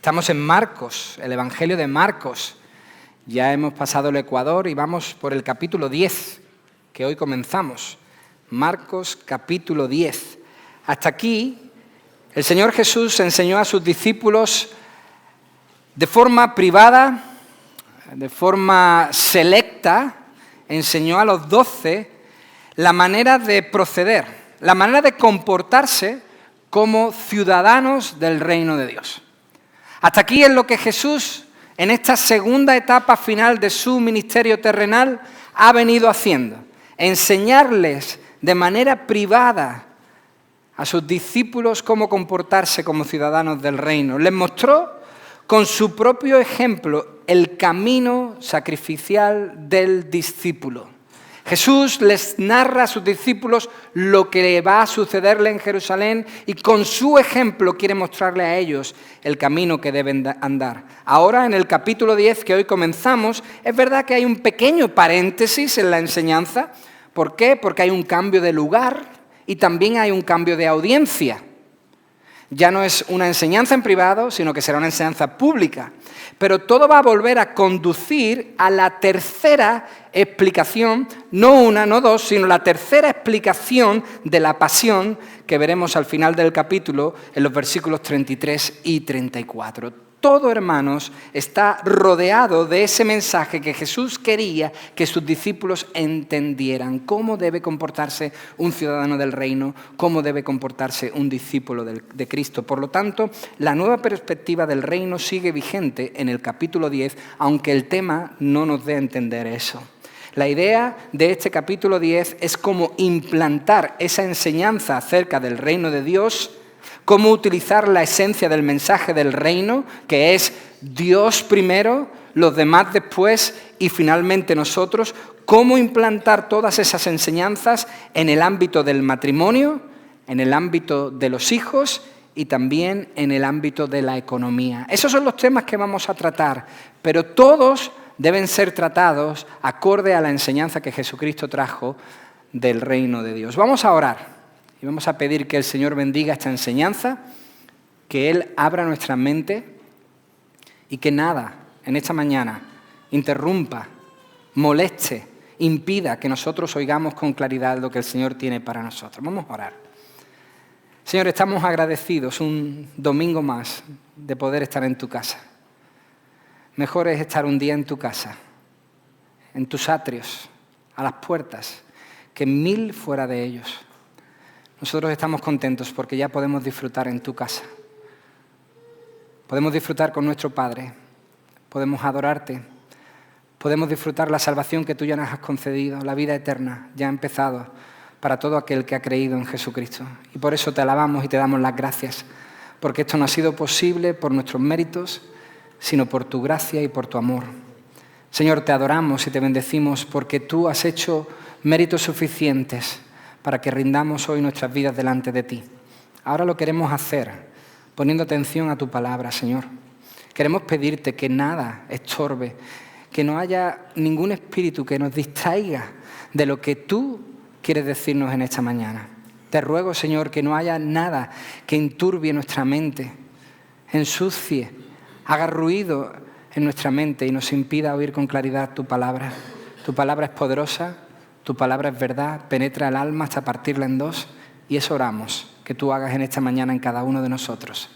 Estamos en Marcos, el Evangelio de Marcos. Ya hemos pasado el Ecuador y vamos por el capítulo 10, que hoy comenzamos. Marcos capítulo 10. Hasta aquí, el Señor Jesús enseñó a sus discípulos de forma privada, de forma selecta, enseñó a los 12 la manera de proceder, la manera de comportarse como ciudadanos del reino de Dios. Hasta aquí es lo que Jesús, en esta segunda etapa final de su ministerio terrenal, ha venido haciendo. Enseñarles de manera privada a sus discípulos cómo comportarse como ciudadanos del reino. Les mostró con su propio ejemplo el camino sacrificial del discípulo. Jesús les narra a sus discípulos lo que va a sucederle en Jerusalén y con su ejemplo quiere mostrarle a ellos el camino que deben andar. Ahora, en el capítulo 10 que hoy comenzamos, es verdad que hay un pequeño paréntesis en la enseñanza. ¿Por qué? Porque hay un cambio de lugar y también hay un cambio de audiencia. Ya no es una enseñanza en privado, sino que será una enseñanza pública. Pero todo va a volver a conducir a la tercera explicación, no una, no dos, sino la tercera explicación de la pasión que veremos al final del capítulo en los versículos 33 y 34. Todo, hermanos, está rodeado de ese mensaje que Jesús quería que sus discípulos entendieran. Cómo debe comportarse un ciudadano del reino, cómo debe comportarse un discípulo de Cristo. Por lo tanto, la nueva perspectiva del reino sigue vigente en el capítulo 10, aunque el tema no nos dé a entender eso. La idea de este capítulo 10 es cómo implantar esa enseñanza acerca del reino de Dios, cómo utilizar la esencia del mensaje del reino, que es Dios primero, los demás después y finalmente nosotros, cómo implantar todas esas enseñanzas en el ámbito del matrimonio, en el ámbito de los hijos y también en el ámbito de la economía. Esos son los temas que vamos a tratar, pero todos deben ser tratados acorde a la enseñanza que Jesucristo trajo del reino de Dios. Vamos a orar. Y vamos a pedir que el Señor bendiga esta enseñanza, que Él abra nuestra mente y que nada en esta mañana interrumpa, moleste, impida que nosotros oigamos con claridad lo que el Señor tiene para nosotros. Vamos a orar. Señor, estamos agradecidos un domingo más de poder estar en tu casa. Mejor es estar un día en tu casa, en tus atrios, a las puertas, que 1000 fuera de ellos. Nosotros estamos contentos porque ya podemos disfrutar en tu casa. Podemos disfrutar con nuestro Padre, podemos adorarte, podemos disfrutar la salvación que tú ya nos has concedido, la vida eterna ya ha empezado para todo aquel que ha creído en Jesucristo. Y por eso te alabamos y te damos las gracias, porque esto no ha sido posible por nuestros méritos, sino por tu gracia y por tu amor. Señor, te adoramos y te bendecimos porque tú has hecho méritos suficientes para que rindamos hoy nuestras vidas delante de ti. Ahora lo queremos hacer poniendo atención a tu palabra, Señor. Queremos pedirte que nada estorbe, que no haya ningún espíritu que nos distraiga de lo que tú quieres decirnos en esta mañana. Te ruego, Señor, que no haya nada que enturbie nuestra mente, ensucie, haga ruido en nuestra mente y nos impida oír con claridad tu palabra. Tu palabra es poderosa. Tu palabra es verdad, penetra el alma hasta partirla en dos y eso oramos que tú hagas en esta mañana en cada uno de nosotros.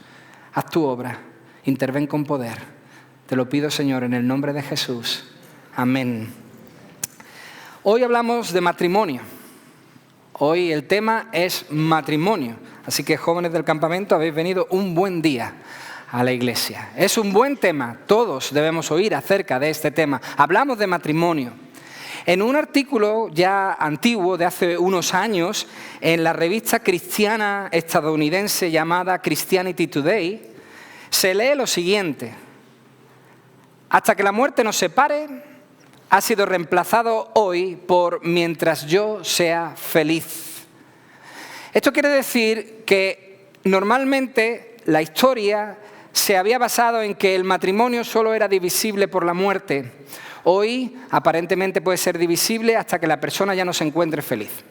Haz tu obra, interven con poder. Te lo pido, Señor, en el nombre de Jesús. Amén. Hoy hablamos de matrimonio. Hoy el tema es matrimonio. Así que, jóvenes del campamento, habéis venido un buen día a la iglesia. Es un buen tema, todos debemos oír acerca de este tema. Hablamos de matrimonio. En un artículo ya antiguo, de hace unos años, en la revista cristiana estadounidense llamada Christianity Today, se lee lo siguiente: hasta que la muerte nos separe, ha sido reemplazado hoy por mientras yo sea feliz. Esto quiere decir que normalmente la historia se había basado en que el matrimonio solo era divisible por la muerte. Hoy, aparentemente, puede ser divisible hasta que la persona ya no se encuentre feliz.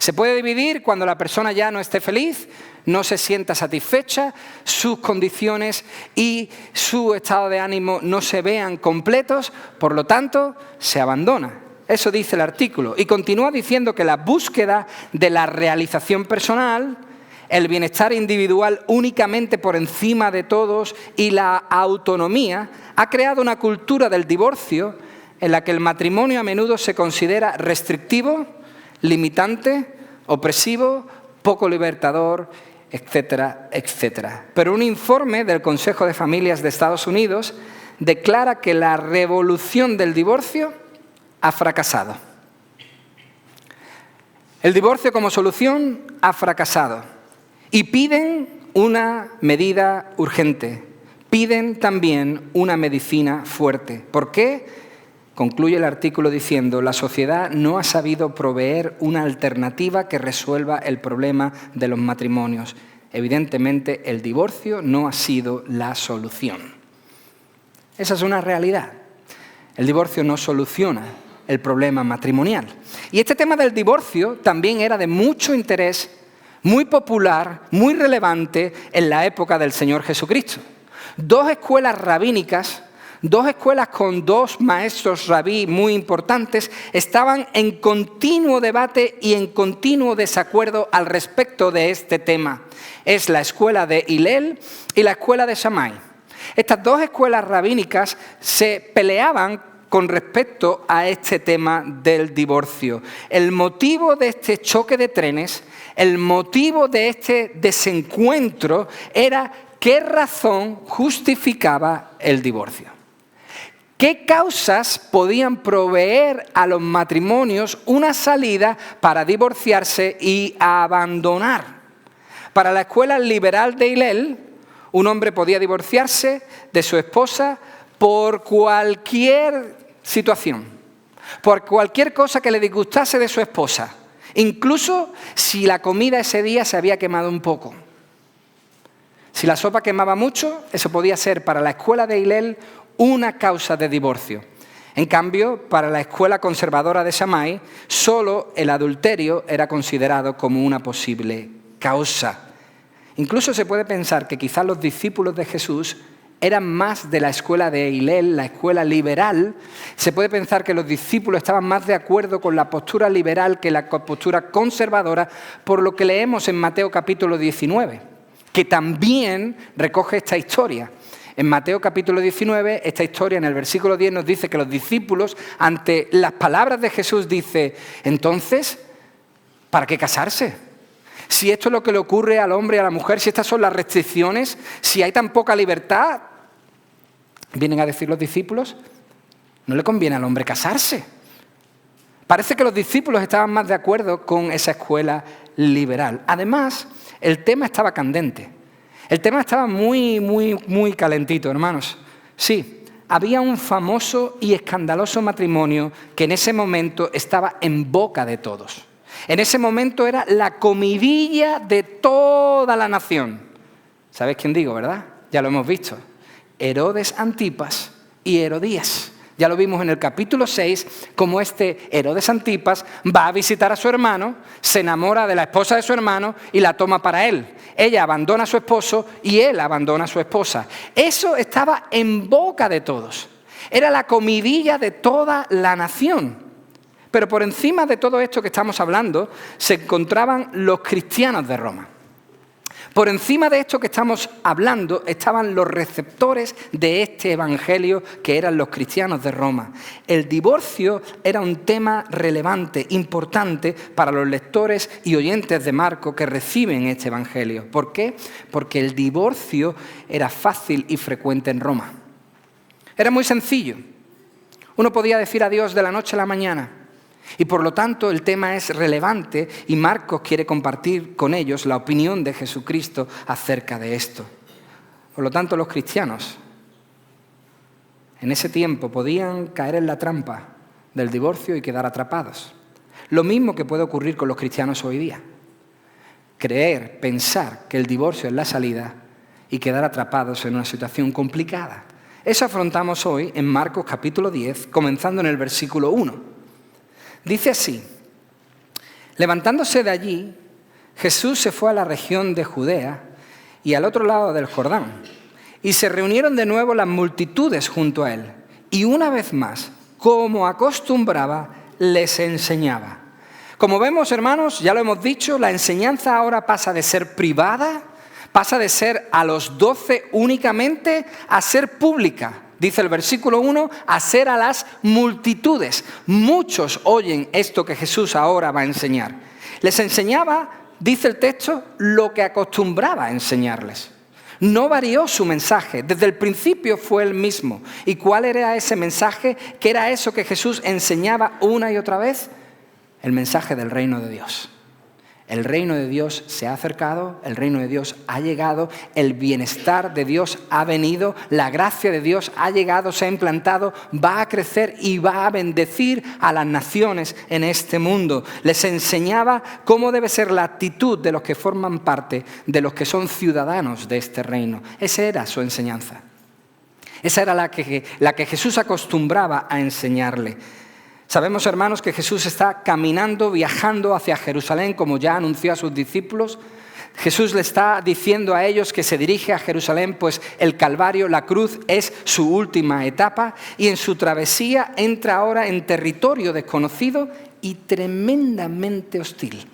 Se puede dividir cuando la persona ya no esté feliz, no se sienta satisfecha, sus condiciones y su estado de ánimo no se vean completos, por lo tanto, se abandona. Eso dice el artículo. Y continúa diciendo que la búsqueda de la realización personal, el bienestar individual únicamente por encima de todos y la autonomía ha creado una cultura del divorcio en la que el matrimonio a menudo se considera restrictivo, limitante, opresivo, poco libertador, etcétera, etcétera. Pero un informe del Consejo de Familias de Estados Unidos declara que la revolución del divorcio ha fracasado. El divorcio como solución ha fracasado y piden una medida urgente. Piden también una medicina fuerte. ¿Por qué? Concluye el artículo diciendo: la sociedad no ha sabido proveer una alternativa que resuelva el problema de los matrimonios. Evidentemente, el divorcio no ha sido la solución. Esa es una realidad. El divorcio no soluciona el problema matrimonial. Y este tema del divorcio también era de mucho interés, muy popular, muy relevante en la época del Señor Jesucristo. Dos escuelas rabínicas, dos escuelas con dos maestros rabí muy importantes, estaban en continuo debate y en continuo desacuerdo al respecto de este tema. Es la escuela de Hillel y la escuela de Shammai. Estas dos escuelas rabínicas se peleaban con respecto a este tema del divorcio. El motivo de este choque de trenes, el motivo de este desencuentro era qué razón justificaba el divorcio. ¿Qué causas podían proveer a los matrimonios una salida para divorciarse y abandonar? Para la escuela liberal de Hillel, un hombre podía divorciarse de su esposa por cualquier situación, por cualquier cosa que le disgustase de su esposa, incluso si la comida ese día se había quemado un poco. Si la sopa quemaba mucho, eso podía ser para la escuela de Hillel una causa de divorcio. En cambio, para la escuela conservadora de Shammai, solo el adulterio era considerado como una posible causa. Incluso se puede pensar que quizás los discípulos de Jesús eran más de la escuela de Hillel, la escuela liberal. Se puede pensar que los discípulos estaban más de acuerdo con la postura liberal que la postura conservadora, por lo que leemos en Mateo capítulo 19, que también recoge esta historia. En Mateo capítulo 19, esta historia en el versículo 10 nos dice que los discípulos, ante las palabras de Jesús, dice: entonces, ¿para qué casarse? Si esto es lo que le ocurre al hombre y a la mujer, si estas son las restricciones, si hay tan poca libertad, vienen a decir los discípulos, no le conviene al hombre casarse. Parece que los discípulos estaban más de acuerdo con esa escuela liberal. Además, el tema estaba candente. El tema estaba muy calentito, hermanos. Sí, había un famoso y escandaloso matrimonio que en ese momento estaba en boca de todos. En ese momento era la comidilla de toda la nación. ¿Sabéis quién digo, verdad? Ya lo hemos visto. Herodes Antipas y Herodías. Ya lo vimos en el capítulo 6, como este Herodes Antipas va a visitar a su hermano, se enamora de la esposa de su hermano y la toma para él. Ella abandona a su esposo y él abandona a su esposa. Eso estaba en boca de todos. Era la comidilla de toda la nación. Pero por encima de todo esto que estamos hablando, se encontraban los cristianos de Roma. Por encima de esto que estamos hablando estaban los receptores de este evangelio, que eran los cristianos de Roma. El divorcio era un tema relevante, importante para los lectores y oyentes de Marcos que reciben este evangelio. ¿Por qué? Porque el divorcio era fácil y frecuente en Roma. Era muy sencillo. Uno podía decir adiós de la noche a la mañana. Y por lo tanto el tema es relevante y Marcos quiere compartir con ellos la opinión de Jesucristo acerca de esto. Por lo tanto, los cristianos en ese tiempo podían caer en la trampa del divorcio y quedar atrapados. Lo mismo que puede ocurrir con los cristianos hoy día. Creer, pensar que el divorcio es la salida y quedar atrapados en una situación complicada. Eso afrontamos hoy en Marcos capítulo 10, comenzando en el versículo 1. Dice así: Levantándose de allí, Jesús se fue a la región de Judea y al otro lado del Jordán, y se reunieron de nuevo las multitudes junto a él, y una vez más, como acostumbraba, les enseñaba. Como vemos, hermanos, ya lo hemos dicho, la enseñanza ahora pasa de ser privada, pasa de ser a los 12 únicamente, a ser pública. Dice el versículo 1, a ser a las multitudes. Muchos oyen esto que Jesús ahora va a enseñar. Les enseñaba, dice el texto, lo que acostumbraba a enseñarles. No varió su mensaje, desde el principio fue el mismo. ¿Y cuál era ese mensaje? ¿Qué era eso que Jesús enseñaba una y otra vez? El mensaje del reino de Dios. El reino de Dios se ha acercado, el reino de Dios ha llegado, el bienestar de Dios ha venido, la gracia de Dios ha llegado, se ha implantado, va a crecer y va a bendecir a las naciones en este mundo. Les enseñaba cómo debe ser la actitud de los que forman parte, de los que son ciudadanos de este reino. Esa era su enseñanza. Esa era la que Jesús acostumbraba a enseñarle. Sabemos, hermanos, que Jesús está caminando, viajando hacia Jerusalén, como ya anunció a sus discípulos. Jesús le está diciendo a ellos que se dirige a Jerusalén, pues el Calvario, la cruz, es su última etapa. Y en su travesía entra ahora en territorio desconocido y tremendamente hostil.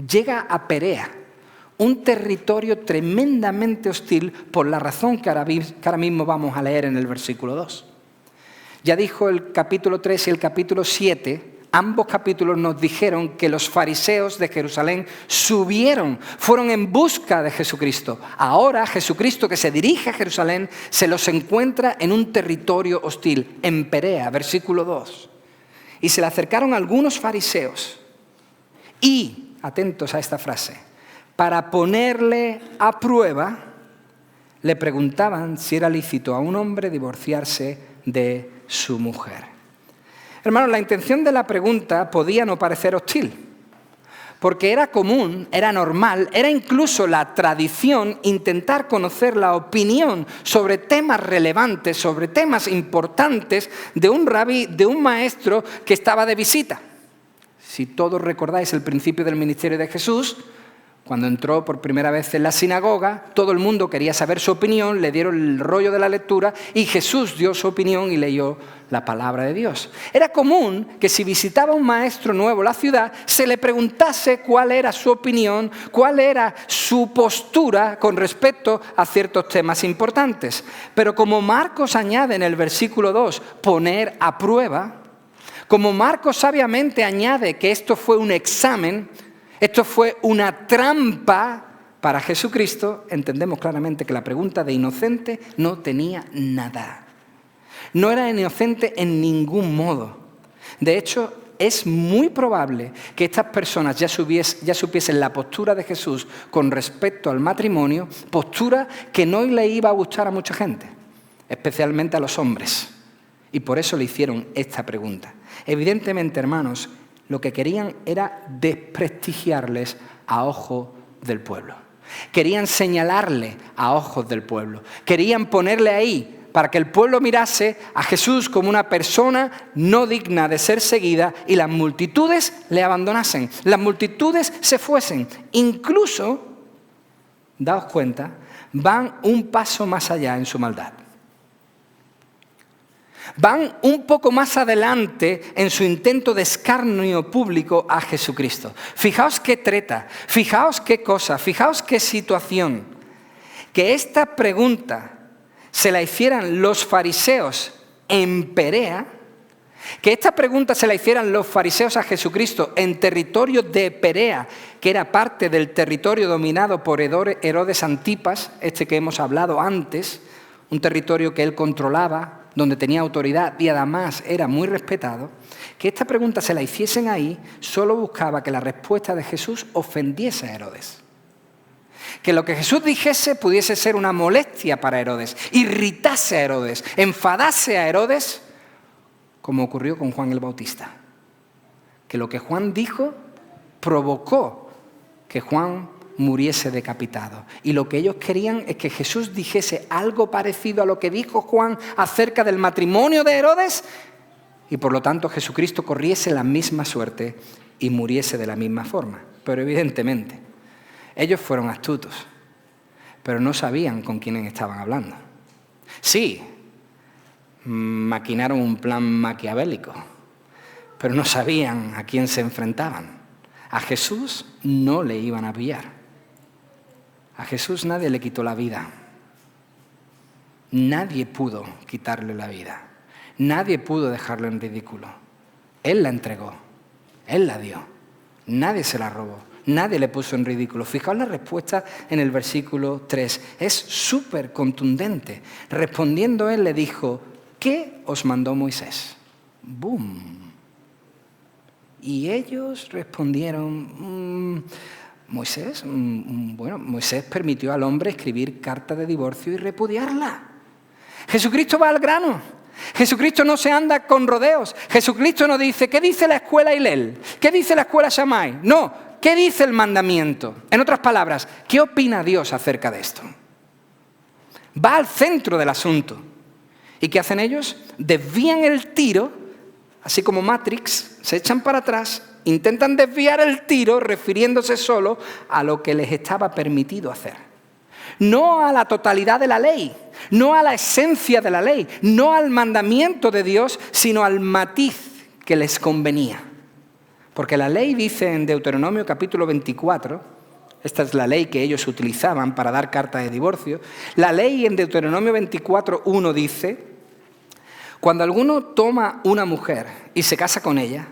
Llega a Perea, un territorio tremendamente hostil por la razón que ahora mismo vamos a leer en el versículo 2. Ya dijo el capítulo 3 y el capítulo 7, ambos capítulos nos dijeron que los fariseos de Jerusalén fueron en busca de Jesucristo. Ahora Jesucristo, que se dirige a Jerusalén, se los encuentra en un territorio hostil, en Perea, versículo 2. Y se le acercaron algunos fariseos y, atentos a esta frase, para ponerle a prueba, le preguntaban si era lícito a un hombre divorciarse de su mujer. Hermanos, la intención de la pregunta podía no parecer hostil, porque era común, era normal, era incluso la tradición intentar conocer la opinión sobre temas relevantes, sobre temas importantes de un rabí, de un maestro que estaba de visita. Si todos recordáis el principio del ministerio de Jesús, cuando entró por primera vez en la sinagoga, todo el mundo quería saber su opinión, le dieron el rollo de la lectura y Jesús dio su opinión y leyó la palabra de Dios. Era común que si visitaba un maestro nuevo la ciudad, se le preguntase cuál era su opinión, cuál era su postura con respecto a ciertos temas importantes. Pero como Marcos añade en el versículo 2, poner a prueba, como Marcos sabiamente añade que esto fue un examen, esto fue una trampa para Jesucristo, entendemos claramente que la pregunta de inocente no tenía nada. No era inocente en ningún modo. De hecho, es muy probable que estas personas ya supiesen la postura de Jesús con respecto al matrimonio, postura que no le iba a gustar a mucha gente, especialmente a los hombres. Y por eso le hicieron esta pregunta. Evidentemente, hermanos, lo que querían era desprestigiarles a ojos del pueblo. Querían señalarle a ojos del pueblo. Querían ponerle ahí para que el pueblo mirase a Jesús como una persona no digna de ser seguida y las multitudes le abandonasen. Las multitudes se fuesen. Incluso, daos cuenta, van un paso más allá en su maldad. Van un poco más adelante en su intento de escarnio público a Jesucristo. Fijaos qué treta, fijaos qué cosa, fijaos qué situación. Que esta pregunta se la hicieran los fariseos en Perea, que esta pregunta se la hicieran los fariseos a Jesucristo en territorio de Perea, que era parte del territorio dominado por Herodes Antipas, este que hemos hablado antes, un territorio que él controlaba, donde tenía autoridad y además era muy respetado, que esta pregunta se la hiciesen ahí solo buscaba que la respuesta de Jesús ofendiese a Herodes. Que lo que Jesús dijese pudiese ser una molestia para Herodes, irritase a Herodes, enfadase a Herodes, como ocurrió con Juan el Bautista. Que lo que Juan dijo provocó que Juan muriese decapitado. Y lo que ellos querían es que Jesús dijese algo parecido a lo que dijo Juan acerca del matrimonio de Herodes y por lo tanto Jesucristo corriese la misma suerte y muriese de la misma forma. Pero evidentemente, ellos fueron astutos, pero no sabían con quién estaban hablando. Sí, maquinaron un plan maquiavélico, pero no sabían a quién se enfrentaban. A Jesús no le iban a pillar. A Jesús nadie le quitó la vida. Nadie pudo quitarle la vida. Nadie pudo dejarlo en ridículo. Él la entregó. Él la dio. Nadie se la robó. Nadie le puso en ridículo. Fijaos la respuesta en el versículo 3. Es súper contundente. Respondiendo él le dijo, ¿qué os mandó Moisés? ¡Bum! Y ellos respondieron, Moisés, Moisés permitió al hombre escribir carta de divorcio y repudiarla. Jesucristo va al grano. Jesucristo no se anda con rodeos. Jesucristo no dice, ¿qué dice la escuela Hillel? ¿Qué dice la escuela Shammai? No, ¿qué dice el mandamiento? En otras palabras, ¿qué opina Dios acerca de esto? Va al centro del asunto. ¿Y qué hacen ellos? Desvían el tiro, así como Matrix, se echan para atrás, intentan desviar el tiro refiriéndose solo a lo que les estaba permitido hacer. No a la totalidad de la ley, no a la esencia de la ley, no al mandamiento de Dios, sino al matiz que les convenía. Porque la ley dice en Deuteronomio capítulo 24, esta es la ley que ellos utilizaban para dar carta de divorcio, la ley en Deuteronomio 24:1 dice, cuando alguno toma una mujer y se casa con ella,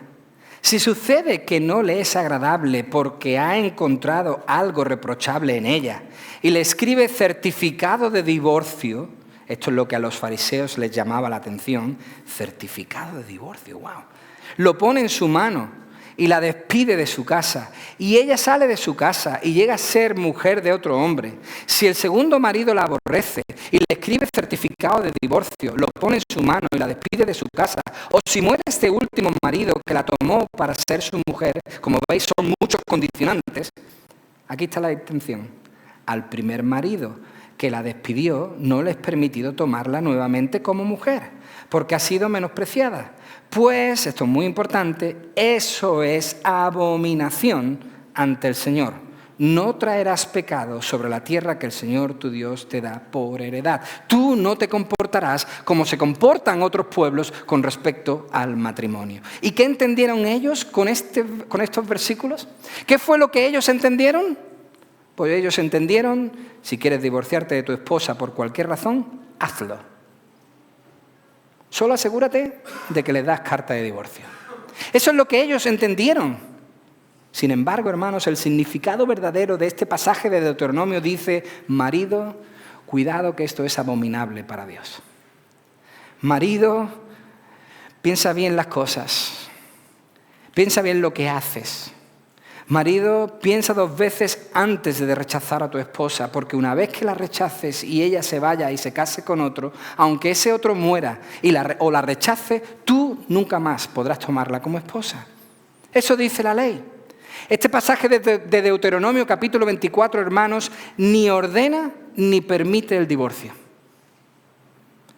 si sucede que no le es agradable porque ha encontrado algo reprochable en ella y le escribe certificado de divorcio, esto es lo que a los fariseos les llamaba la atención, certificado de divorcio, wow, lo pone en su mano y la despide de su casa, y ella sale de su casa y llega a ser mujer de otro hombre. Si el segundo marido la aborrece y le escribe certificado de divorcio, lo pone en su mano y la despide de su casa, o si muere este último marido que la tomó para ser su mujer, como veis son muchos condicionantes, aquí está la intención. Al primer marido que la despidió no le es permitido tomarla nuevamente como mujer, porque ha sido menospreciada. Pues, esto es muy importante, eso es abominación ante el Señor. No traerás pecado sobre la tierra que el Señor tu Dios te da por heredad. Tú no te comportarás como se comportan otros pueblos con respecto al matrimonio. ¿Y qué entendieron ellos con estos versículos? ¿Qué fue lo que ellos entendieron? Pues ellos entendieron, si quieres divorciarte de tu esposa por cualquier razón, hazlo. Solo asegúrate de que les das carta de divorcio. Eso es lo que ellos entendieron. Sin embargo, hermanos, el significado verdadero de este pasaje de Deuteronomio dice, marido, cuidado que esto es abominable para Dios. Marido, piensa bien las cosas. Piensa bien lo que haces. Marido, piensa 2 veces antes de rechazar a tu esposa, porque una vez que la rechaces y ella se vaya y se case con otro, aunque ese otro muera o la rechace, tú nunca más podrás tomarla como esposa. Eso dice la ley. Este pasaje de Deuteronomio capítulo 24, hermanos, ni ordena ni permite el divorcio,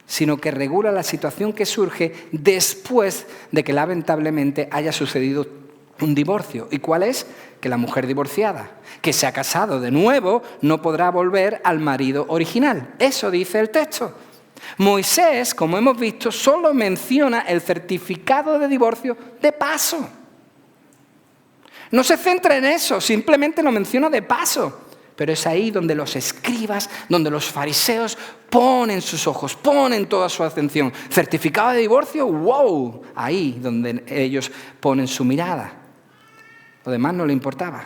sino que regula la situación que surge después de que lamentablemente haya sucedido un divorcio. ¿Y cuál es? Que la mujer divorciada, que se ha casado de nuevo, no podrá volver al marido original. Eso dice el texto. Moisés, como hemos visto, solo menciona el certificado de divorcio de paso. No se centra en eso, simplemente lo menciona de paso. Pero es ahí donde los escribas, donde los fariseos ponen sus ojos, ponen toda su atención. ¿Certificado de divorcio? ¡Wow! Ahí donde ellos ponen su mirada. Lo demás no le importaba.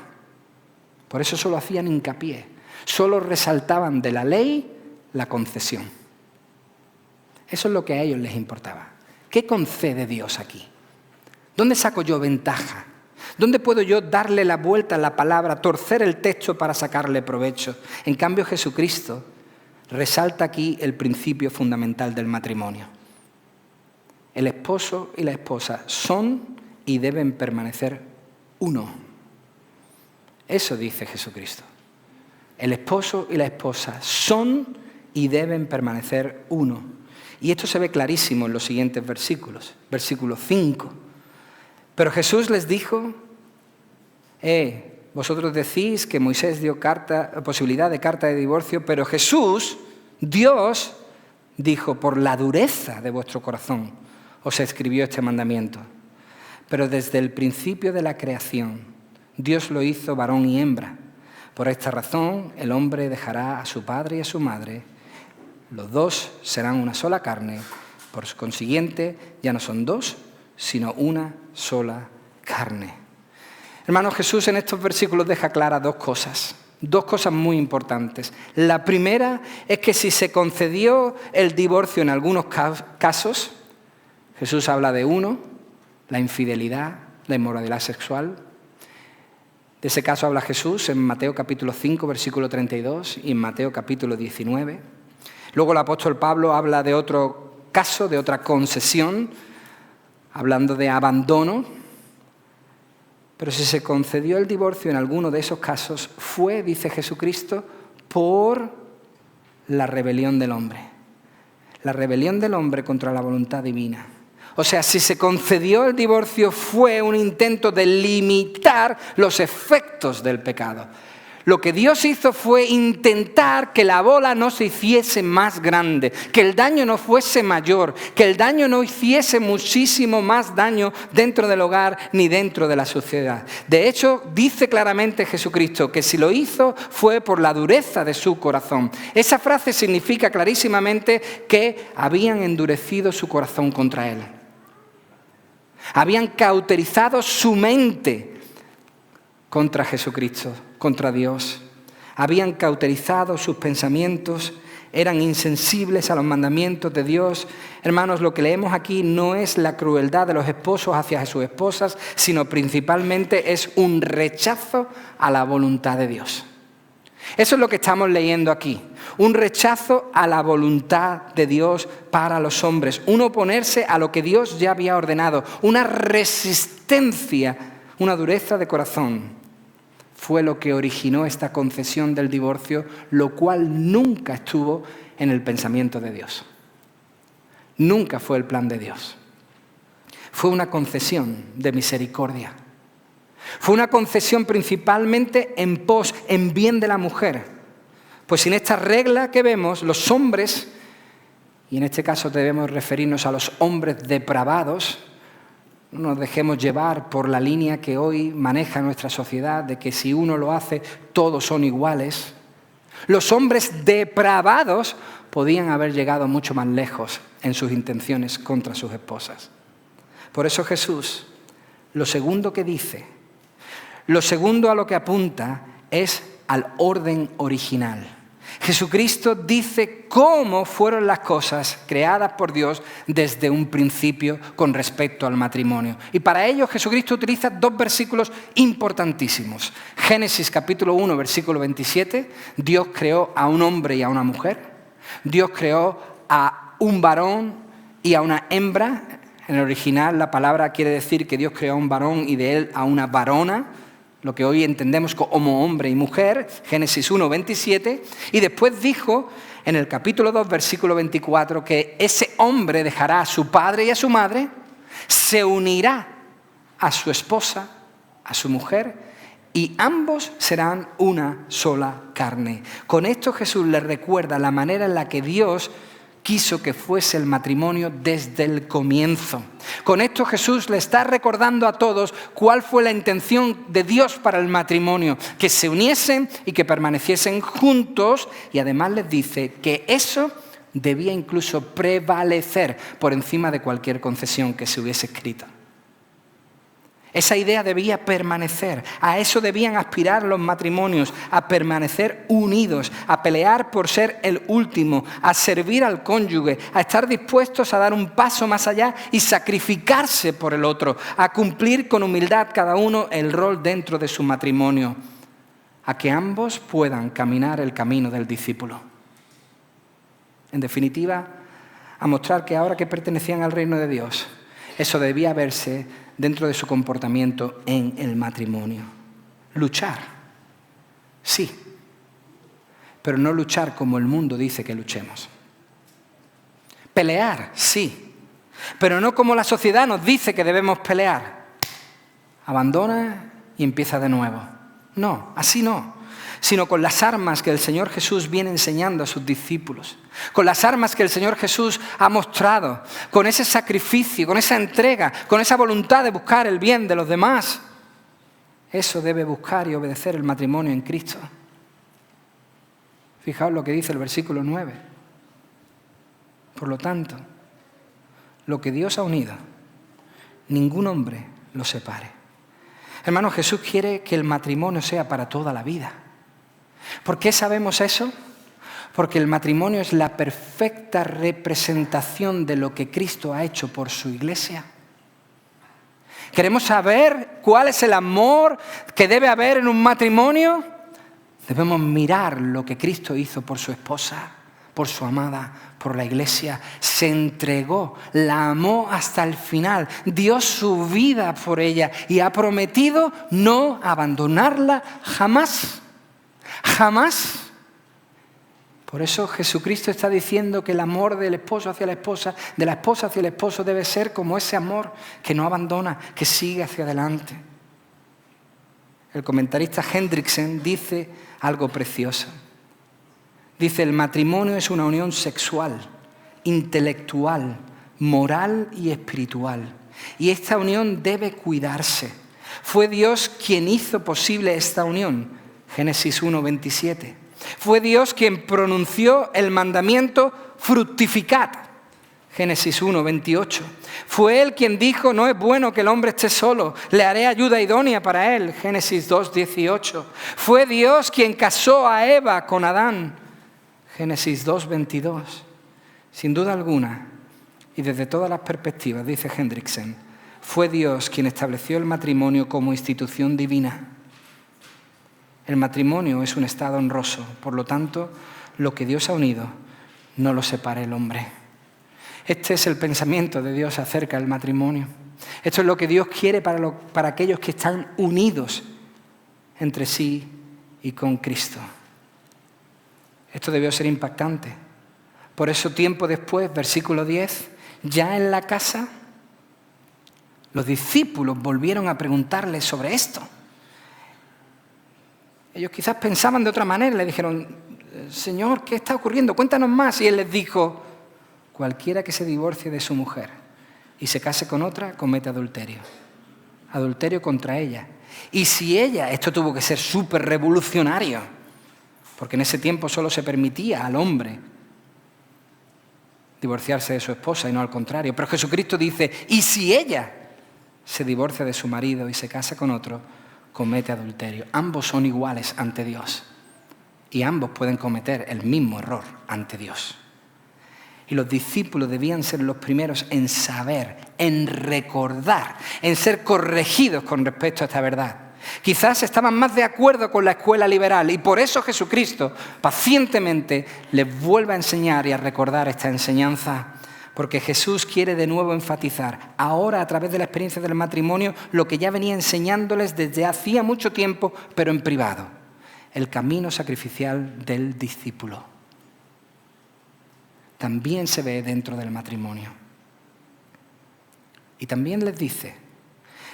Por eso solo hacían hincapié. Solo resaltaban de la ley la concesión. Eso es lo que a ellos les importaba. ¿Qué concede Dios aquí? ¿Dónde saco yo ventaja? ¿Dónde puedo yo darle la vuelta a la palabra, torcer el texto para sacarle provecho? En cambio, Jesucristo resalta aquí el principio fundamental del matrimonio. El esposo y la esposa son y deben permanecer uno. Eso dice Jesucristo. El esposo y la esposa son y deben permanecer uno. Y esto se ve clarísimo en los siguientes versículos. Versículo 5. Pero Jesús les dijo, vosotros decís que Moisés dio posibilidad de carta de divorcio, pero Jesús, Dios, dijo, por la dureza de vuestro corazón os escribió este mandamiento. Pero desde el principio de la creación, Dios lo hizo varón y hembra. Por esta razón, el hombre dejará a su padre y a su madre. Los dos serán una sola carne. Por consiguiente, ya no son dos, sino una sola carne. Hermanos, Jesús en estos versículos deja claras dos cosas muy importantes. La primera es que si se concedió el divorcio en algunos casos, Jesús habla de uno, la infidelidad, la inmoralidad sexual. De ese caso habla Jesús en Mateo capítulo 5, versículo 32 y en Mateo capítulo 19. Luego el apóstol Pablo habla de otro caso, de otra concesión, hablando de abandono. Pero si se concedió el divorcio en alguno de esos casos, fue, dice Jesucristo, por la rebelión del hombre. La rebelión del hombre contra la voluntad divina. O sea, si se concedió el divorcio fue un intento de limitar los efectos del pecado. Lo que Dios hizo fue intentar que la bola no se hiciese más grande, que el daño no fuese mayor, que el daño no hiciese muchísimo más daño dentro del hogar ni dentro de la sociedad. De hecho, dice claramente Jesucristo que si lo hizo fue por la dureza de su corazón. Esa frase significa clarísimamente que habían endurecido su corazón contra Él. Habían cauterizado su mente contra Jesucristo, contra Dios. Habían cauterizado sus pensamientos, eran insensibles a los mandamientos de Dios. Hermanos, lo que leemos aquí no es la crueldad de los esposos hacia sus esposas, sino principalmente es un rechazo a la voluntad de Dios. Eso es lo que estamos leyendo aquí. Un rechazo a la voluntad de Dios para los hombres. Un oponerse a lo que Dios ya había ordenado. Una resistencia, una dureza de corazón. Fue lo que originó esta concesión del divorcio, lo cual nunca estuvo en el pensamiento de Dios. Nunca fue el plan de Dios. Fue una concesión de misericordia. Fue una concesión principalmente en bien de la mujer. Pues sin esta regla que vemos, los hombres, y en este caso debemos referirnos a los hombres depravados, no nos dejemos llevar por la línea que hoy maneja nuestra sociedad, de que si uno lo hace, todos son iguales. Los hombres depravados podían haber llegado mucho más lejos en sus intenciones contra sus esposas. Por eso Jesús, lo segundo que dice, lo segundo a lo que apunta es al orden original. Jesucristo dice cómo fueron las cosas creadas por Dios desde un principio con respecto al matrimonio. Y para ello Jesucristo utiliza dos versículos importantísimos. Génesis capítulo 1, versículo 27, Dios creó a un hombre y a una mujer. Dios creó a un varón y a una hembra. En el original la palabra quiere decir que Dios creó a un varón y de él a una varona, lo que hoy entendemos como hombre y mujer, Génesis 1, 27, y después dijo en el capítulo 2, versículo 24, que ese hombre dejará a su padre y a su madre, se unirá a su esposa, a su mujer, y ambos serán una sola carne. Con esto Jesús les recuerda la manera en la que Dios quiso que fuese el matrimonio desde el comienzo. Con esto Jesús le está recordando a todos cuál fue la intención de Dios para el matrimonio, que se uniesen y que permaneciesen juntos, y además les dice que eso debía incluso prevalecer por encima de cualquier concesión que se hubiese escrito. Esa idea debía permanecer, a eso debían aspirar los matrimonios, a permanecer unidos, a pelear por ser el último, a servir al cónyuge, a estar dispuestos a dar un paso más allá y sacrificarse por el otro, a cumplir con humildad cada uno el rol dentro de su matrimonio, a que ambos puedan caminar el camino del discípulo. En definitiva, a mostrar que ahora que pertenecían al reino de Dios, eso debía verse dentro de su comportamiento en el matrimonio. Luchar, sí, pero no luchar como el mundo dice que luchemos. Pelear, sí, pero no como la sociedad nos dice que debemos pelear. Abandona y empieza de nuevo. No, así no. Sino con las armas que el Señor Jesús viene enseñando a sus discípulos, con las armas que el Señor Jesús ha mostrado, con ese sacrificio, con esa entrega, con esa voluntad de buscar el bien de los demás. Eso debe buscar y obedecer el matrimonio en Cristo. Fijaos lo que dice el versículo 9. Por lo tanto, lo que Dios ha unido, ningún hombre lo separe. Hermanos, Jesús quiere que el matrimonio sea para toda la vida. ¿Por qué sabemos eso? Porque el matrimonio es la perfecta representación de lo que Cristo ha hecho por su iglesia. ¿Queremos saber cuál es el amor que debe haber en un matrimonio? Debemos mirar lo que Cristo hizo por su esposa, por su amada, por la iglesia. Se entregó, la amó hasta el final, dio su vida por ella y ha prometido no abandonarla jamás. Jamás. Por eso Jesucristo está diciendo que el amor del esposo hacia la esposa, de la esposa hacia el esposo, debe ser como ese amor que no abandona, que sigue hacia adelante. El comentarista Hendriksen dice algo precioso. Dice, el matrimonio es una unión sexual, intelectual, moral y espiritual. Y esta unión debe cuidarse. Fue Dios quien hizo posible esta unión. Génesis 1:27. Fue Dios quien pronunció el mandamiento fructificad. Génesis 1:28. Fue Él quien dijo, no es bueno que el hombre esté solo, le haré ayuda idónea para él. Génesis 2:18. Fue Dios quien casó a Eva con Adán. Génesis 2:22. Sin duda alguna, y desde todas las perspectivas, dice Hendriksen, fue Dios quien estableció el matrimonio como institución divina. El matrimonio es un estado honroso, por lo tanto, lo que Dios ha unido, no lo separe el hombre. Este es el pensamiento de Dios acerca del matrimonio. Esto es lo que Dios quiere para aquellos que están unidos entre sí y con Cristo. Esto debió ser impactante. Por eso, tiempo después, versículo 10, ya en la casa, los discípulos volvieron a preguntarle sobre esto. Ellos quizás pensaban de otra manera, le dijeron, Señor, ¿qué está ocurriendo? Cuéntanos más. Y Él les dijo, cualquiera que se divorcie de su mujer y se case con otra, comete adulterio. Adulterio contra ella. Y si ella, esto tuvo que ser súper revolucionario, porque en ese tiempo solo se permitía al hombre divorciarse de su esposa y no al contrario. Pero Jesucristo dice, y si ella se divorcia de su marido y se casa con otro, comete adulterio. Ambos son iguales ante Dios y ambos pueden cometer el mismo error ante Dios. Y los discípulos debían ser los primeros en saber, en recordar, en ser corregidos con respecto a esta verdad. Quizás estaban más de acuerdo con la escuela liberal y por eso Jesucristo pacientemente les vuelve a enseñar y a recordar esta enseñanza. Porque Jesús quiere de nuevo enfatizar, ahora a través de la experiencia del matrimonio, lo que ya venía enseñándoles desde hacía mucho tiempo, pero en privado. El camino sacrificial del discípulo. También se ve dentro del matrimonio. Y también les dice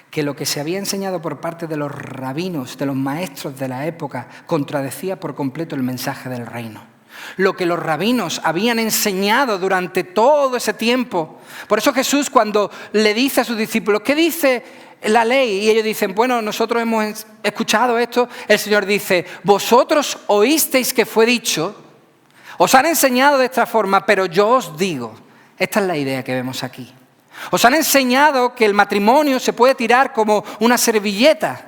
que lo que se había enseñado por parte de los rabinos, de los maestros de la época, contradecía por completo el mensaje del reino. Lo que los rabinos habían enseñado durante todo ese tiempo. Por eso Jesús, cuando le dice a sus discípulos, ¿qué dice la ley? Y ellos dicen, bueno, nosotros hemos escuchado esto. El Señor dice, vosotros oísteis que fue dicho, os han enseñado de esta forma, pero yo os digo, esta es la idea que vemos aquí. Os han enseñado que el matrimonio se puede tirar como una servilleta,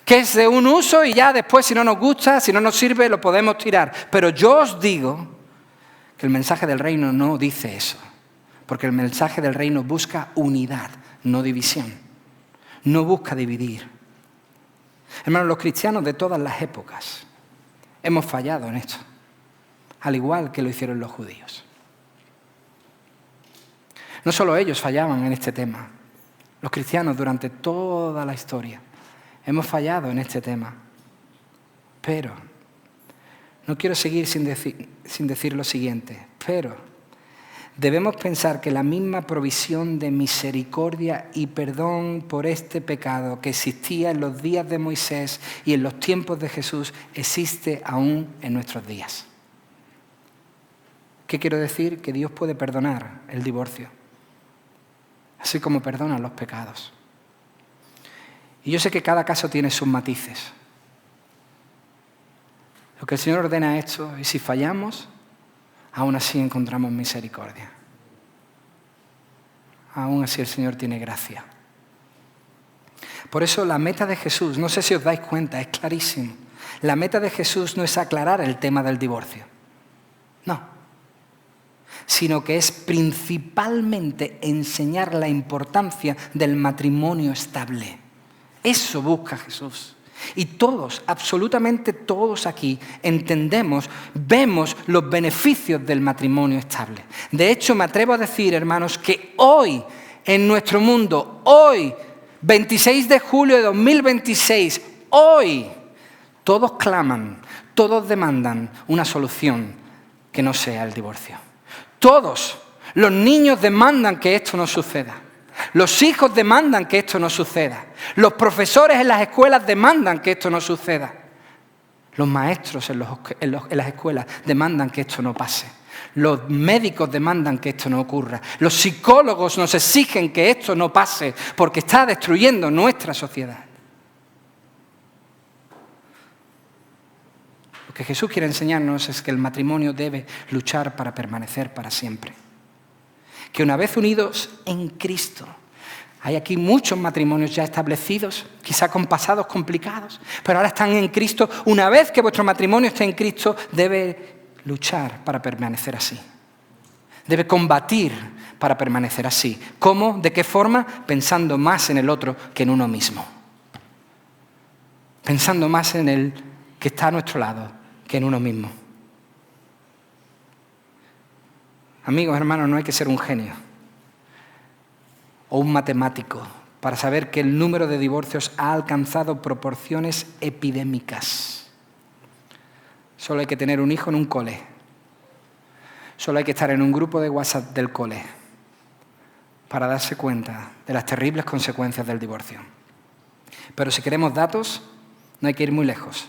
que es de un uso y ya después si no nos gusta, si no nos sirve, lo podemos tirar. Pero yo os digo que el mensaje del reino no dice eso, porque el mensaje del reino busca unidad, no división. No busca dividir. Hermanos, los cristianos de todas las épocas hemos fallado en esto, al igual que lo hicieron los judíos. No solo ellos fallaban en este tema, los cristianos durante toda la historia hemos fallado en este tema. Pero, no quiero seguir sin decir lo siguiente, pero debemos pensar que la misma provisión de misericordia y perdón por este pecado que existía en los días de Moisés y en los tiempos de Jesús existe aún en nuestros días. ¿Qué quiero decir? Que Dios puede perdonar el divorcio, así como perdona los pecados. Y yo sé que cada caso tiene sus matices. Lo que el Señor ordena es esto, y si fallamos, aún así encontramos misericordia. Aún así el Señor tiene gracia. Por eso la meta de Jesús, no sé si os dais cuenta, es clarísimo. La meta de Jesús no es aclarar el tema del divorcio. No. Sino que es principalmente enseñar la importancia del matrimonio estable. Eso busca Jesús. Y todos, absolutamente todos aquí, entendemos, vemos los beneficios del matrimonio estable. De hecho, me atrevo a decir, hermanos, que hoy, en nuestro mundo, hoy, 26 de julio de 2026, hoy, todos claman, todos demandan una solución que no sea el divorcio. Todos, los niños demandan que esto no suceda. Los hijos demandan que esto no suceda. Los profesores en las escuelas demandan que esto no suceda. Los maestros en las escuelas demandan que esto no pase. Los médicos demandan que esto no ocurra. Los psicólogos nos exigen que esto no pase porque está destruyendo nuestra sociedad. Lo que Jesús quiere enseñarnos es que el matrimonio debe luchar para permanecer para siempre. Que una vez unidos en Cristo, hay aquí muchos matrimonios ya establecidos, quizá con pasados complicados, pero ahora están en Cristo. Una vez que vuestro matrimonio esté en Cristo, debe luchar para permanecer así. Debe combatir para permanecer así. ¿Cómo? ¿De qué forma? Pensando más en el otro que en uno mismo. Pensando más en el que está a nuestro lado que en uno mismo. Amigos, hermanos, no hay que ser un genio o un matemático para saber que el número de divorcios ha alcanzado proporciones epidémicas. Solo hay que tener un hijo en un cole. Solo hay que estar en un grupo de WhatsApp del cole para darse cuenta de las terribles consecuencias del divorcio. Pero si queremos datos, no hay que ir muy lejos.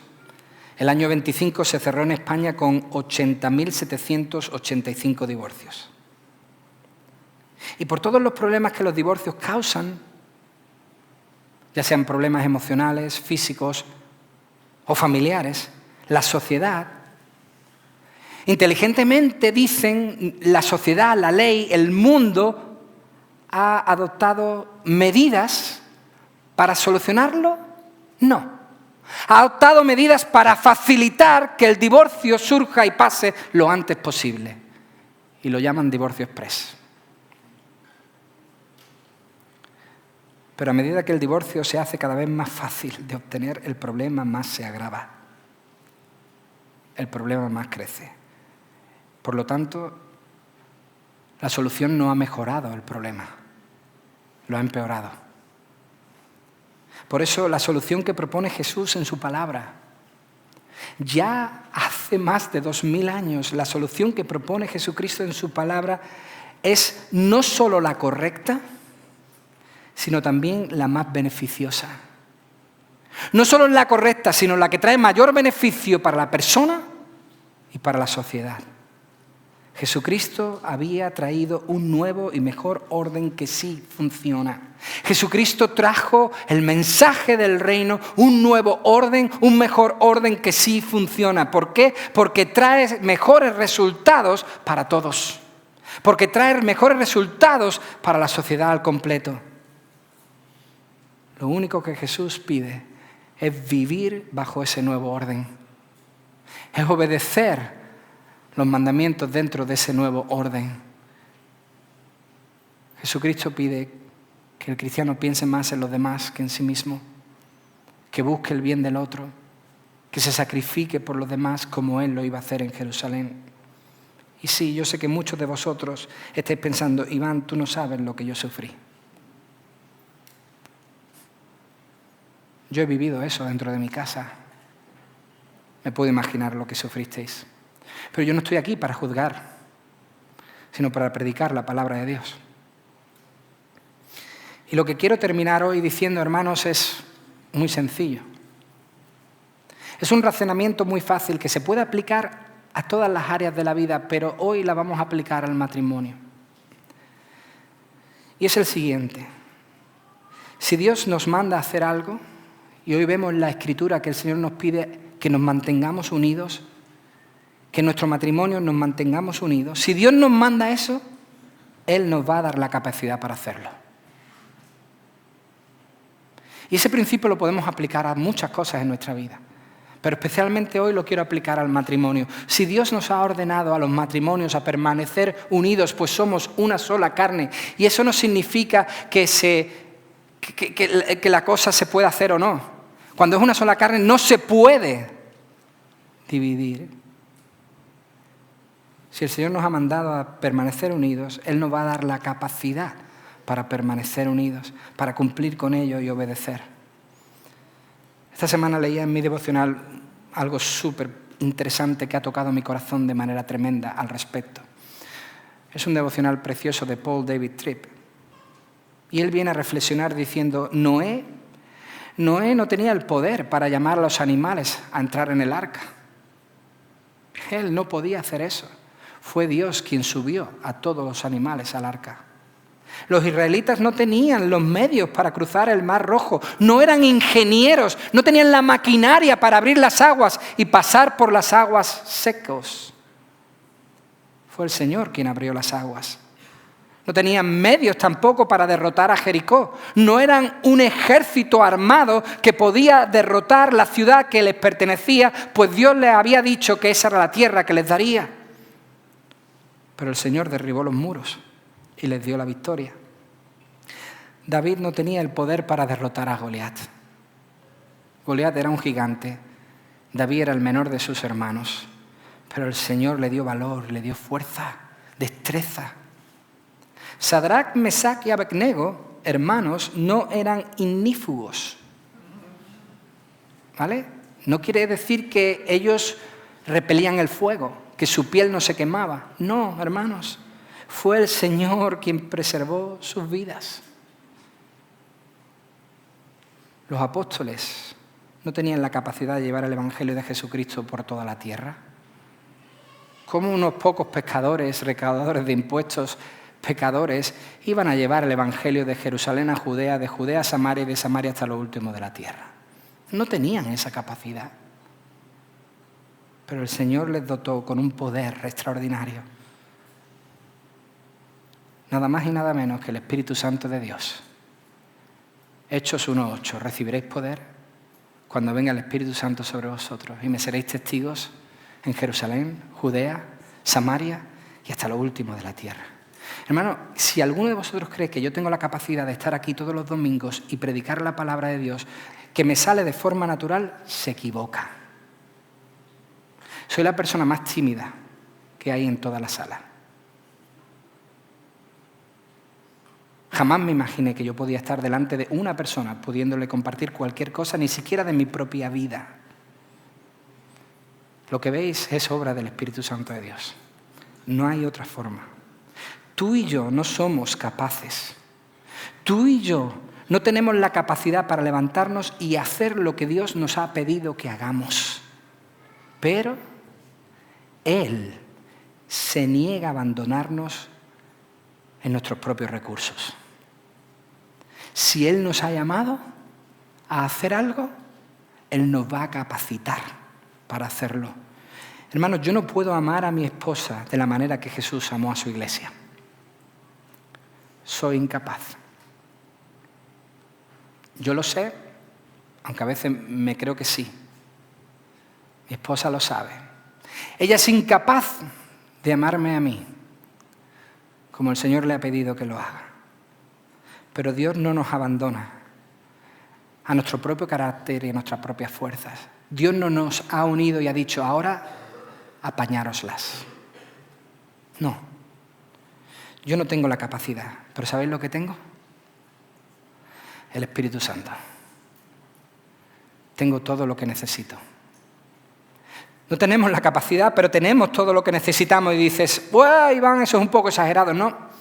El año 25 se cerró en España con 80.785 divorcios. Y por todos los problemas que los divorcios causan, ya sean problemas emocionales, físicos o familiares, la sociedad, inteligentemente dicen, la sociedad, la ley, el mundo ha adoptado medidas para solucionarlo. No. Ha adoptado medidas para facilitar que el divorcio surja y pase lo antes posible. Y lo llaman divorcio exprés. Pero a medida que el divorcio se hace cada vez más fácil de obtener, el problema más se agrava. El problema más crece. Por lo tanto, la solución no ha mejorado el problema, lo ha empeorado. Por eso la solución que propone Jesús en su palabra, ya hace más de 2000 años, la solución que propone Jesucristo en su palabra es no solo la correcta, sino también la más beneficiosa. No solo es la correcta, sino la que trae mayor beneficio para la persona y para la sociedad. Jesucristo había traído un nuevo y mejor orden que sí funciona. Jesucristo trajo el mensaje del reino, un nuevo orden, un mejor orden que sí funciona. ¿Por qué? Porque trae mejores resultados para todos. Porque trae mejores resultados para la sociedad al completo. Lo único que Jesús pide es vivir bajo ese nuevo orden. Es obedecer los mandamientos dentro de ese nuevo orden. Jesucristo pide que el cristiano piense más en los demás que en sí mismo, que busque el bien del otro, que se sacrifique por los demás como Él lo iba a hacer en Jerusalén. Y sí, yo sé que muchos de vosotros estáis pensando, Iván, tú no sabes lo que yo sufrí. Yo he vivido eso dentro de mi casa. Me puedo imaginar lo que sufristeis. Pero yo no estoy aquí para juzgar. sino para predicar la palabra de Dios. Y lo que quiero terminar hoy diciendo, hermanos, es muy sencillo. Es un razonamiento muy fácil que se puede aplicar a todas las áreas de la vida, pero hoy la vamos a aplicar al matrimonio. Y es el siguiente. Si Dios nos manda a hacer algo, y hoy vemos en la Escritura que el Señor nos pide que nos mantengamos unidos, que en nuestro matrimonio nos mantengamos unidos, si Dios nos manda eso, Él nos va a dar la capacidad para hacerlo. Y ese principio lo podemos aplicar a muchas cosas en nuestra vida. Pero especialmente hoy lo quiero aplicar al matrimonio. Si Dios nos ha ordenado a los matrimonios a permanecer unidos, pues somos una sola carne. Y eso no significa que la cosa se pueda hacer o no. Cuando es una sola carne no se puede dividir. Si el Señor nos ha mandado a permanecer unidos, Él nos va a dar la capacidad para permanecer unidos, para cumplir con ello y obedecer. Esta semana leía en mi devocional algo súper interesante que ha tocado mi corazón de manera tremenda al respecto. Es un devocional precioso de Paul David Tripp. Y él viene a reflexionar diciendo, Noé no tenía el poder para llamar a los animales a entrar en el arca. Él no podía hacer eso. Fue Dios quien subió a todos los animales al arca. Los israelitas no tenían los medios para cruzar el Mar Rojo, no eran ingenieros, no tenían la maquinaria para abrir las aguas y pasar por las aguas secos. Fue el Señor quien abrió las aguas. No tenían medios tampoco para derrotar a Jericó. No eran un ejército armado que podía derrotar la ciudad que les pertenecía, pues Dios les había dicho que esa era la tierra que les daría. Pero el Señor derribó los muros y les dio la victoria. David no tenía el poder para derrotar a Goliat. Goliat era un gigante. David era el menor de sus hermanos. Pero el Señor le dio valor, le dio fuerza, destreza. Sadrac, Mesac y Abednego, hermanos, no eran ignífugos. ¿Vale? No quiere decir que ellos repelían el fuego, que su piel no se quemaba. No, hermanos. Fue el Señor quien preservó sus vidas. Los apóstoles no tenían la capacidad de llevar el Evangelio de Jesucristo por toda la tierra. ¿Cómo unos pocos pescadores, recaudadores de impuestos, pecadores, iban a llevar el Evangelio de Jerusalén a Judea, de Judea a Samaria y de Samaria hasta lo último de la tierra? No tenían esa capacidad. Pero el Señor les dotó con un poder extraordinario. Nada más y nada menos que el Espíritu Santo de Dios. Hechos 1:8, recibiréis poder cuando venga el Espíritu Santo sobre vosotros y me seréis testigos en Jerusalén, Judea, Samaria y hasta lo último de la tierra. Hermano, si alguno de vosotros cree que yo tengo la capacidad de estar aquí todos los domingos y predicar la palabra de Dios, que me sale de forma natural, se equivoca. Soy la persona más tímida que hay en toda la sala. Jamás me imaginé que yo podía estar delante de una persona pudiéndole compartir cualquier cosa, ni siquiera de mi propia vida. Lo que veis es obra del Espíritu Santo de Dios. No hay otra forma. Tú y yo no somos capaces. Tú y yo no tenemos la capacidad para levantarnos y hacer lo que Dios nos ha pedido que hagamos. Pero Él se niega a abandonarnos en nuestros propios recursos. Si Él nos ha llamado a hacer algo, Él nos va a capacitar para hacerlo. Hermanos, yo no puedo amar a mi esposa de la manera que Jesús amó a su iglesia. Soy incapaz. Yo lo sé, aunque a veces me creo que sí. Mi esposa lo sabe. Ella es incapaz de amarme a mí, como el Señor le ha pedido que lo haga. Pero Dios no nos abandona a nuestro propio carácter y a nuestras propias fuerzas. Dios no nos ha unido y ha dicho, ahora apañároslas. No. Yo no tengo la capacidad, pero ¿sabéis lo que tengo? El Espíritu Santo. Tengo todo lo que necesito. No tenemos la capacidad, pero tenemos todo lo que necesitamos. Y dices, ¡buah, Iván, eso es un poco exagerado! No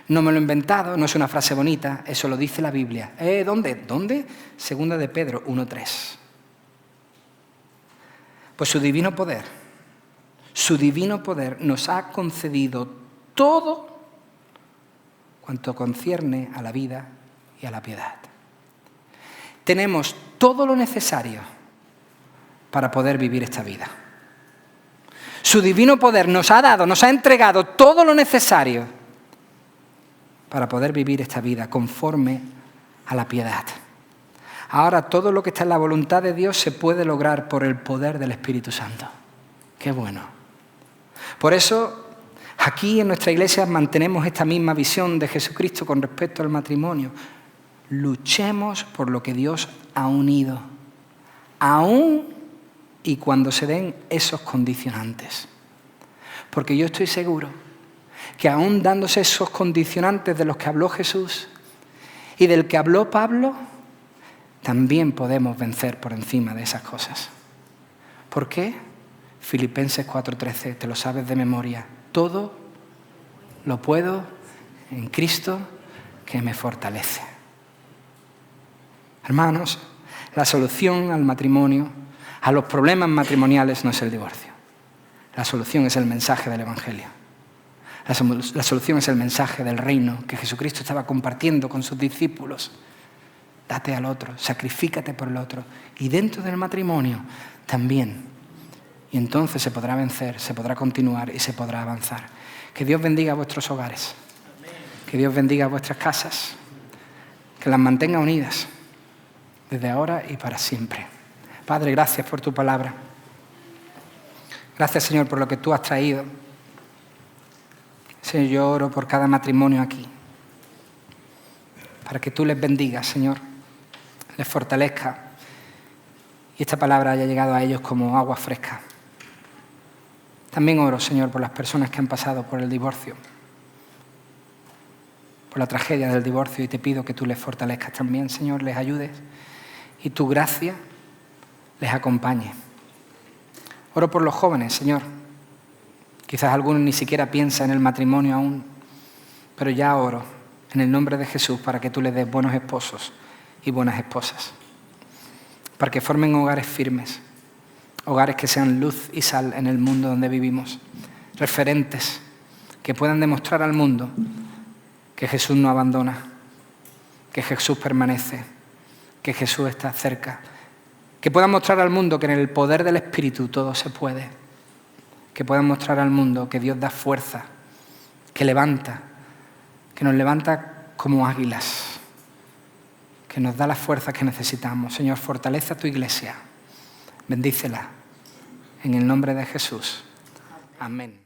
me lo he inventado, no es una frase bonita, eso lo dice la Biblia. ¿Dónde? Segunda de Pedro 1:3. Pues su divino poder nos ha concedido todo cuanto concierne a la vida y a la piedad. Tenemos todo lo necesario para poder vivir esta vida. Su divino poder nos ha entregado todo lo necesario para poder vivir esta vida conforme a la piedad. Ahora todo lo que está en la voluntad de Dios se puede lograr por el poder del Espíritu Santo. ¡Qué bueno! Por eso, aquí en nuestra iglesia mantenemos esta misma visión de Jesucristo con respecto al matrimonio. Luchemos por lo que Dios ha unido, aún y cuando se den esos condicionantes. Porque yo estoy seguro que aún dándose esos condicionantes de los que habló Jesús y del que habló Pablo, también podemos vencer por encima de esas cosas. ¿Por qué? Filipenses 4:13, te lo sabes de memoria. Todo lo puedo en Cristo que me fortalece. Hermanos, la solución al matrimonio, a los problemas matrimoniales no es el divorcio. La solución es el mensaje del Evangelio. La solución es el mensaje del reino que Jesucristo estaba compartiendo con sus discípulos. Date al otro, sacrifícate por el otro. Y dentro del matrimonio también. Y entonces se podrá vencer, se podrá continuar y se podrá avanzar. Que Dios bendiga vuestros hogares. Que Dios bendiga vuestras casas. Que las mantenga unidas desde ahora y para siempre. Padre, gracias por tu palabra. Gracias, Señor, por lo que tú has traído. Señor, yo oro por cada matrimonio aquí. Para que tú les bendigas, Señor. Les fortalezca. Y esta palabra haya llegado a ellos como agua fresca. También oro, Señor, por las personas que han pasado por el divorcio. Por la tragedia del divorcio. Y te pido que tú les fortalezcas también, Señor. Les ayudes. Y tu gracia les acompañe. Oro por los jóvenes, Señor. Quizás algunos ni siquiera piensan en el matrimonio aún, pero ya oro en el nombre de Jesús para que tú les des buenos esposos y buenas esposas, para que formen hogares firmes, hogares que sean luz y sal en el mundo donde vivimos, referentes que puedan demostrar al mundo que Jesús no abandona, que Jesús permanece, que Jesús está cerca, que puedan mostrar al mundo que en el poder del Espíritu todo se puede, que puedan mostrar al mundo que Dios da fuerza, que levanta, que nos levanta como águilas, que nos da la fuerza que necesitamos. Señor, fortalece a tu iglesia, bendícela, en el nombre de Jesús. Amén.